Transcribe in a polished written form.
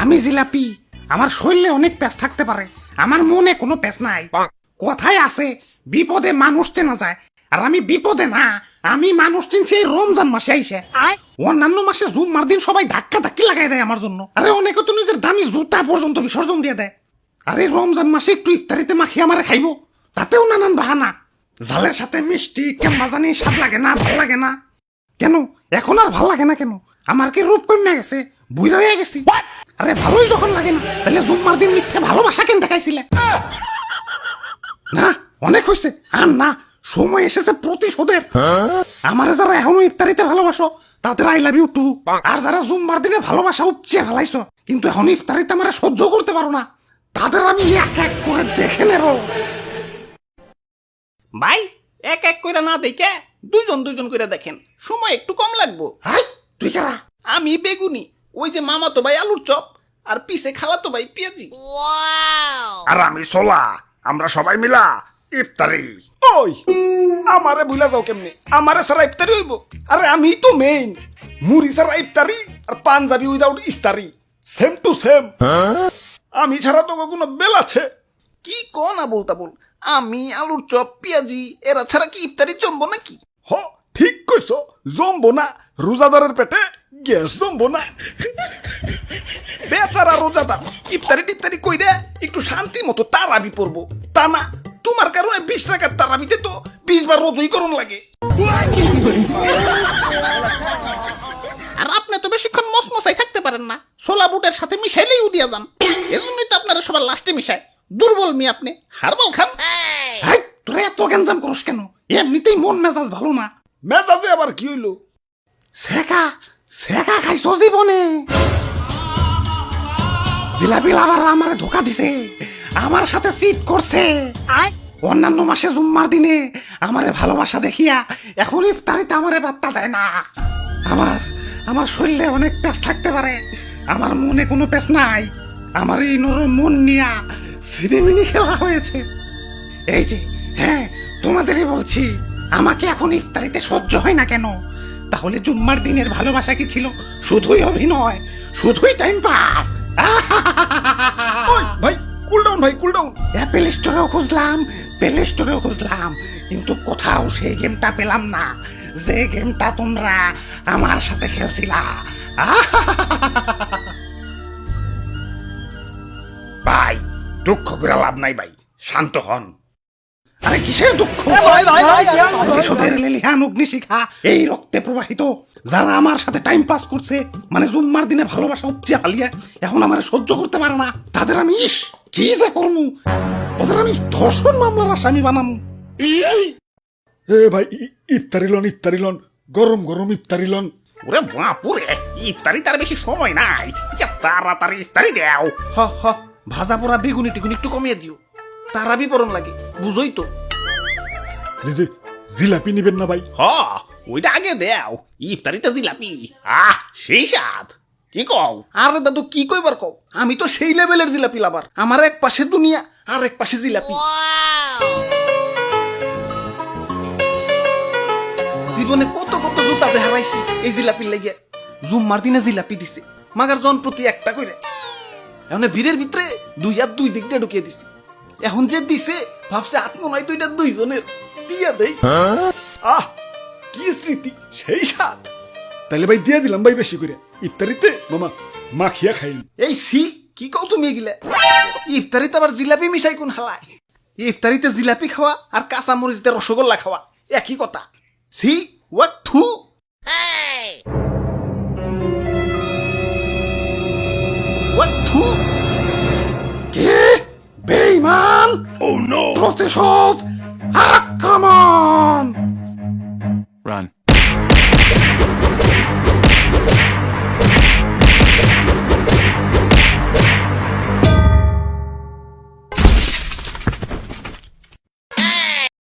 আমি জিলাপি, আমার শরীরে অনেক প্যাঁচ থাকতে পারে, আমার মনে কোনো প্যাঁচ নাই। কথায় আছে বিপদে মানুষ চেনা যায়, আর আমি বিপদে না, আমি মানুষ চিনছি এই রমজান মাসে আইসে। অন্যান্য মাসে জুম্মার দিন সবাই ধাক্কা ধাক্কি লাগাই দেয় আমার জন্য, আরে অনেকে তো নিজের দামি জুতা পর্যন্ত বিসর্জন দিয়ে দেয়। আরে রমজান মাসে একটু ইফতারিতে মাখিয়ে আমারে খাইবো, তাতেও নানান বাহানা। ঝালের সাথে মিষ্টি কেমন জানি স্বাদ লাগে না, ভাল লাগে না কেন? এখন আর ভাল লাগে না কেন? আমার কি রূপ কমে গেছে, বুইড়া হয়ে গেছি? আরে ভালোই যখন লাগে না, তাহলে জুম্মার দিন মিথ্যে ভালোবাসা কেন দেখাইছিলে? না অনেক হয়েছে, আর না, সময় এসেছে প্রতিশোধের। আমারে যারা এখনো ইফতারিতে ভালোবাসো তাদের আই লাভ ইউ টু, আর যারা জুম্মার দিনে ভালোবাসা উপচে ফেলাইছো কিন্তু এখন ইফতারিতে আমারে সহ্য করতে পারো না, তাদের আমি এক এক করে দেখে নেব। ভাই এক এক করে না দেখে দুইজন দুইজন করে দেখেন, সময় একটু কম লাগবো। হাই তুই কারা? আমি বেগুনি, ওই যে মামাতো ভাই আলুর চপ, আর পিছে খালাতো ভাই পেঁয়াজি। আর আমি সোলা, আমরা সবাই মিলা ইফতারি। ওই আমারে ভুলা যাও কেমনে? আমারে সারা ইফতারি হইব? আরে আমি তো মেইন, মুড়ি সারা ইফতারি আর পাঞ্জাবি উইদাউট ইস্তারি, সেম টু সেম। আমি ছাড়া তো কোনো বেল আছে? কি কোন না বলতা বল, আমি আলুর চপ পেঁয়াজি এরা ছাড়া কি ইফতারি জমবো নাকি? হ ঠিক কইছো, জমবো না, রোজাদারের পেটে গ্যাস জমবো না। বেচারা রোজাদার ইফতারি টিফতারি কইরে একটু শান্তি মতো তারাবি পড়বো, তা না তোমার কারণে 20 টাকার তারাবিতে তো 20 বার রোজই করণ লাগে। আর আপনি তো বেশিক্ষণ মসমসাই থাকতে পারেন না, ছোলা বুটের সাথে মিশাইলেই উদিয়া যান, এজন্যই তো আপনারা সবার লাস্টে মিশায়। দুর্বল মি আপনি, হারবল খান। হাই তোরা এত গ্যাঞ্জাম করস কেন? এমনিতেই মন মেজাজ ভালো না। মেজাজে আবার কি হইলো? সেকা সেকা খাইছো জীবনে? জিলাপি লাভার আমারে ধোকা দিছে, আমার সাথে চিট করছে। অন্যান্য মাসে জুম্মার দিনে আমারে ভালোবাসা দেখিয়া এখন ইফতারিতে আমারে বার্তা দেয় না। আমার আমার শরীরে অনেক প্যাঁচ থাকতে পারে, আমার মনে কোনো প্যাঁচ নাই। আমার এই নরম মন নিয়া সিনেমিনি খেলা হয়েছে। এই যে হ্যাঁ তোমাদেরই বলছি, আমাকে এখন ইফতারিতে সহ্য হয় না কেন? তাহলে জুম্মার দিনের ভালোবাসা কি ছিল শুধুই অভিনয়, শুধুই টাইম পাস? ওই ভাই কুল ডাউন, ভাই কুল ডাউন। অ্যাপেল স্টোরেও খুঁজলাম, প্লে স্টোরেও খুঁজলাম, কিন্তু কোথাও সেই গেমটা পেলাম না, যে গেমটা তোমরা আমার সাথে খেলছিলা। ভাই দুঃখ করে লাভ নাই ভাই, শান্ত হন। আরে কিসের দুঃখ? প্রতিশোধের লেলিহান অগ্নিশিখা এই রক্তে প্রবাহিত। যারা আমার সাথে টাইম পাস করছে, মানে জুম্মার দিনে ভালোবাসা উপচে ফালিয়ে এখন আমার সহ্য করতে পারে না, তাদের আমি ইস কি যে করমু, ওদের আমি ধর্ষণ মামলার আসামি বানামু। এ ভাই ইফতারি লন, ইফতারি লন, গরম গরম ইফতারি লন। ওরে বাপুরে, ইফতারি তার বেশি সময় নাই, তাড়াতাড়ি ইফতারি দেও। হ হ, ভাজা পোড়া বেগুনি টিগুনি একটু কমিয়ে দিও, তারাবি পরন লাগে, বুঝই তো। দিদি জিলাপি নিবেন না ভাই? হ ওইটা আগে দেও, ইফতারিতে জিলাপি, আহ সেই স্বাদ। কি কও? আরে দাদু কি কইবার কও, আমি তো সেই লেভেলের জিলাপি লাভার, আমার এক পাশে দুনিয়া আর এক পাশে জিলাপি। জীবনে কত কত জুতাতে হারাইছি এই জিলাপির লাগিয়া। জুম্মার দিনে জিলাপি দিছে মাগার জন প্রতি একটা কইরে, এখন ভিড়ের ভিতরে দুই হাত দুই দিকটা ঢুকিয়ে দিছি। এখন যে দিছে ভাবছে হাত মনে হয় দুইটা দুইজনের, দিয়া দেই। আহ কি স্মৃতি, সেই স্বাদ। তাহলে ভাই দিয়ে দিলাম ভাই বেশি করে, ইফতারিতে মামা মাখিয়া খাইন। এই সি কি কও তুমি এগুলা? ইফতারিতে আবার জিলাপি মিশাই কোন হালায়? ইফতারিতে জিলাপি খাওয়া আর কাঁচা মরিচ দিয়ে রসগোল্লা খাওয়া একই কথা। সি ওয়াক থু। ওয়াক থু। কে বেঈমান? প্রতিশোধ, আক্রমণ!